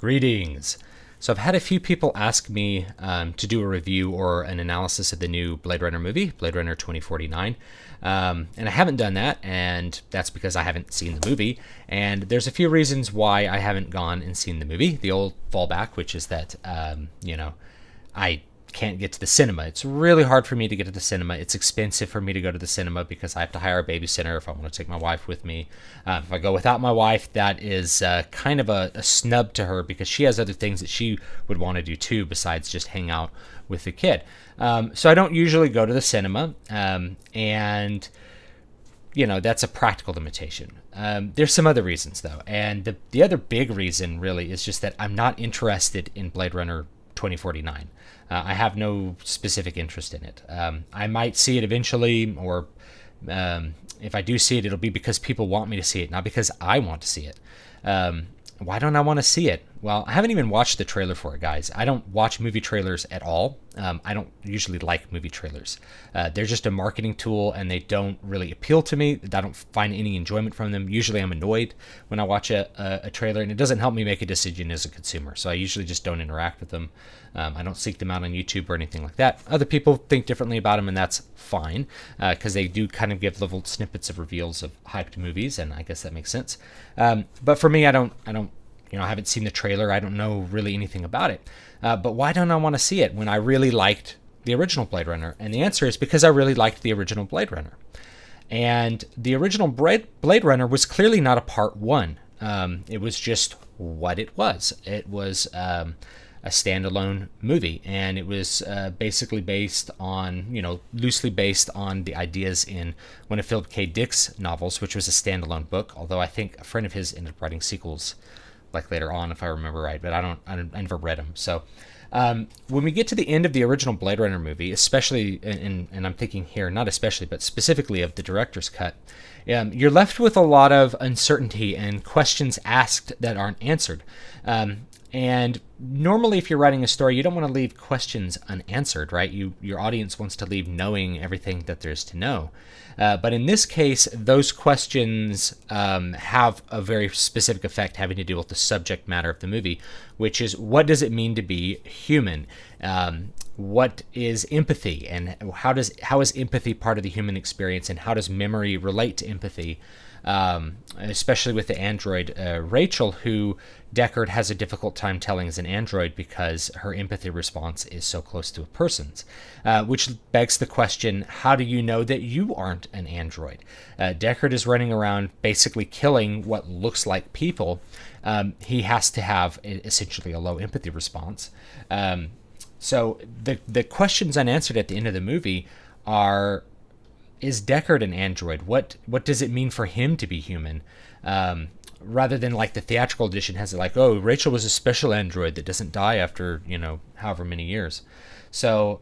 Greetings. So I've had a few people ask me to do a review or an analysis of the new Blade Runner movie, Blade Runner 2049. And I haven't done that, and that's because I haven't seen the movie. And there's a few reasons why I haven't gone and seen the movie. The old fallback, which is that, I can't get to the cinema. It's really hard for me to get to the cinema. It's expensive for me to go to the cinema because I have to hire a babysitter if I want to take my wife with me. If I go without my wife, that is kind of a snub to her because she has other things that she would want to do too besides just hang out with the kid. So I don't usually go to the cinema, and that's a practical limitation. There's some other reasons though, and the other big reason really is just that I'm not interested in Blade Runner 2049. I have no specific interest in it. I might see it eventually, or if I do see it, it'll be because people want me to see it, not because I want to see it. Why don't I want to see it? Well, I haven't even watched the trailer for it, guys. I don't watch movie trailers at all. I don't usually like movie trailers. They're just a marketing tool, and they don't really appeal to me. I don't find any enjoyment from them. Usually I'm annoyed when I watch a trailer, and it doesn't help me make a decision as a consumer. So I usually just don't interact with them. I don't seek them out on YouTube or anything like that. Other people think differently about them, and that's fine, because they do kind of give little snippets of reveals of hyped movies, and I guess that makes sense. But for me, I haven't seen the trailer. I don't know really anything about it. But why don't I want to see it when I really liked the original Blade Runner? And the answer is because I really liked the original Blade Runner. And the original Blade Runner was clearly not a part one. It was just what it was. It was a standalone movie, and it was basically loosely based on the ideas in one of Philip K. Dick's novels, which was a standalone book, although I think a friend of his ended up writing sequels like later on, if I remember right, but I never read them. So when we get to the end of the original Blade Runner movie, especially, and I'm thinking here, not especially, but specifically of the director's cut, you're left with a lot of uncertainty and questions asked that aren't answered. And normally, if you're writing a story, you don't want to leave questions unanswered, right? Your audience wants to leave knowing everything that there's to know. But in this case, those questions have a very specific effect having to do with the subject matter of the movie, which is, what does it mean to be human? What is empathy, and how is empathy part of the human experience, and how does memory relate to empathy? Especially with the android Rachel, who Deckard has a difficult time telling is an android because her empathy response is so close to a person's, which begs the question, how do you know that you aren't an android? Deckard is running around basically killing what looks like people. He has to have essentially a low empathy response. So the questions unanswered at the end of the movie are, is Deckard an android? What does it mean for him to be human? Rather than like the theatrical edition has it like, oh, Rachel was a special android that doesn't die after, however many years. So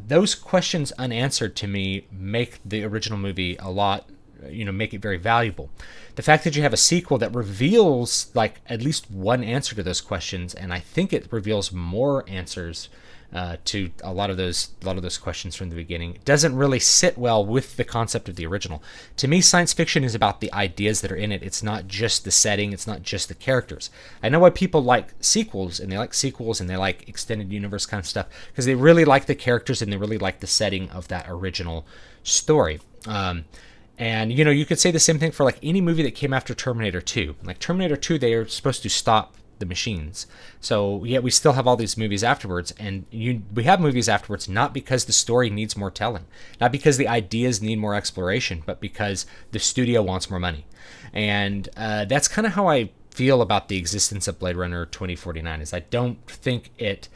those questions unanswered to me make the original movie a lot, make it very valuable. The fact that you have a sequel that reveals like at least one answer to those questions, and I think it reveals more answers to a lot of those questions from the beginning, doesn't really sit well with the concept of the original. To me, science fiction is about the ideas that are in it. It's not just the setting. It's not just the characters. I know why people like sequels, and they like extended universe kind of stuff, because they really like the characters and they really like the setting of that original story. And you could say the same thing for like any movie that came after Terminator 2. Like Terminator 2, they are supposed to stop the machines. So yet we still have all these movies afterwards, and we have movies afterwards not because the story needs more telling, not because the ideas need more exploration, but because the studio wants more money. And that's kind of how I feel about the existence of Blade Runner 2049. Is I don't think it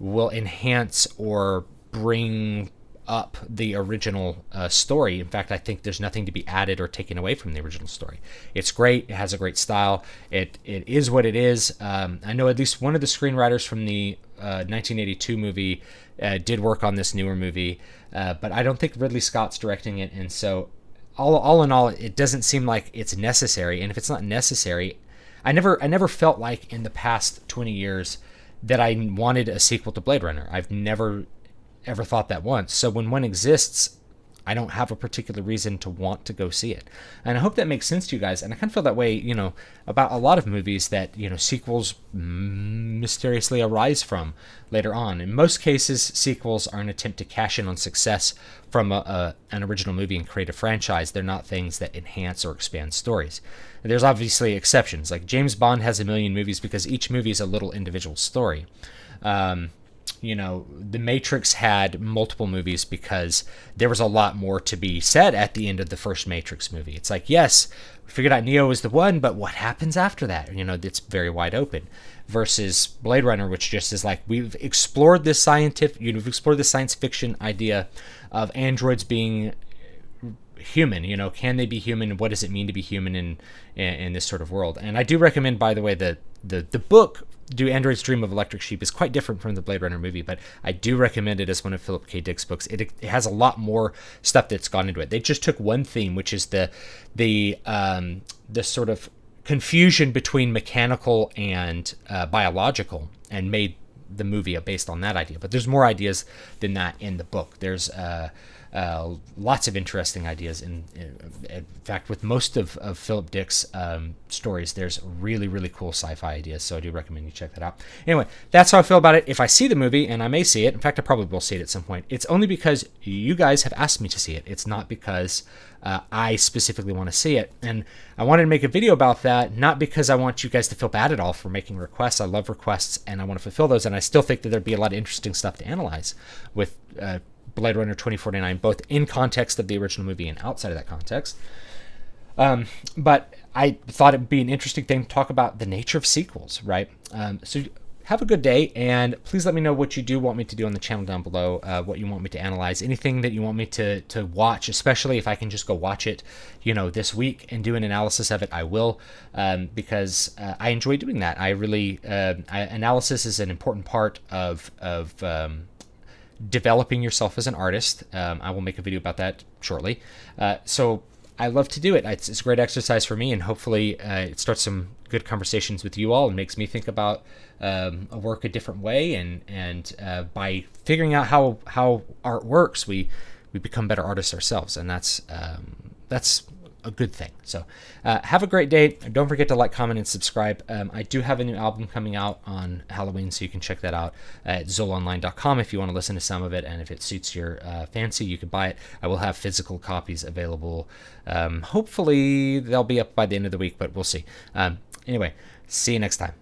will enhance or bring up the original story. In fact, I think there's nothing to be added or taken away from the original story. It's great. It has a great style. It is what it is. I know at least one of the screenwriters from the 1982 movie did work on this newer movie, but I don't think Ridley Scott's directing it, and so all in all, it doesn't seem like it's necessary. And if it's not necessary, I never felt like in the past 20 years that I wanted a sequel to Blade Runner. I've never ever thought that once. So when one exists, I don't have a particular reason to want to go see it. And I hope that makes sense to you guys. And I kind of feel that way, about a lot of movies that, sequels mysteriously arise from later on. In most cases, sequels are an attempt to cash in on success from an original movie and create a franchise. They're not things that enhance or expand stories. There's obviously exceptions. Like James Bond has a million movies because each movie is a little individual story. The Matrix had multiple movies because there was a lot more to be said at the end of the first Matrix movie. It's like, yes, we figured out Neo is the one, but what happens after that? It's very wide open. Versus Blade Runner, which just is like, we've explored this science fiction idea of androids being human. Can they be human? What does it mean to be human in this sort of world? And I do recommend, by the way, the book Do Androids Dream of Electric Sheep is quite different from the Blade Runner movie, but I do recommend it as one of Philip K. Dick's books. It has a lot more stuff that's gone into it. They just took one theme, which is the sort of confusion between mechanical and biological, and made the movie based on that idea. But there's more ideas than that in the book. There's lots of interesting ideas. In fact, with most of Philip Dick's stories, there's really, really cool sci-fi ideas. So I do recommend you check that out. Anyway, that's how I feel about it. If I see the movie, and I may see it, in fact, I probably will see it at some point, it's only because you guys have asked me to see it. It's not because I specifically want to see it. And I wanted to make a video about that, not because I want you guys to feel bad at all for making requests. I love requests, and I want to fulfill those. And I still think that there'd be a lot of interesting stuff to analyze with Blade Runner 2049, both in context of the original movie and outside of that context. But I thought it'd be an interesting thing to talk about the nature of sequels, right? So have a good day, and please let me know what you do want me to do on the channel down below, what you want me to analyze, anything that you want me to watch, especially if I can just go watch it, this week and do an analysis of it, I will, because I enjoy doing that. I really, analysis is an important part of developing yourself as an artist. I will make a video about that shortly. So I love to do it. It's a great exercise for me, and hopefully it starts some good conversations with you all and makes me think about a work a different way. And by figuring out how art works, we become better artists ourselves, and that's a good thing. So have a great day. Don't forget to like, comment, and subscribe. I do have a new album coming out on Halloween, so you can check that out at zolaonline.com if you want to listen to some of it, and if it suits your fancy, you can buy it. I will have physical copies available. Hopefully they'll be up by the end of the week, but we'll see. Anyway, see you next time.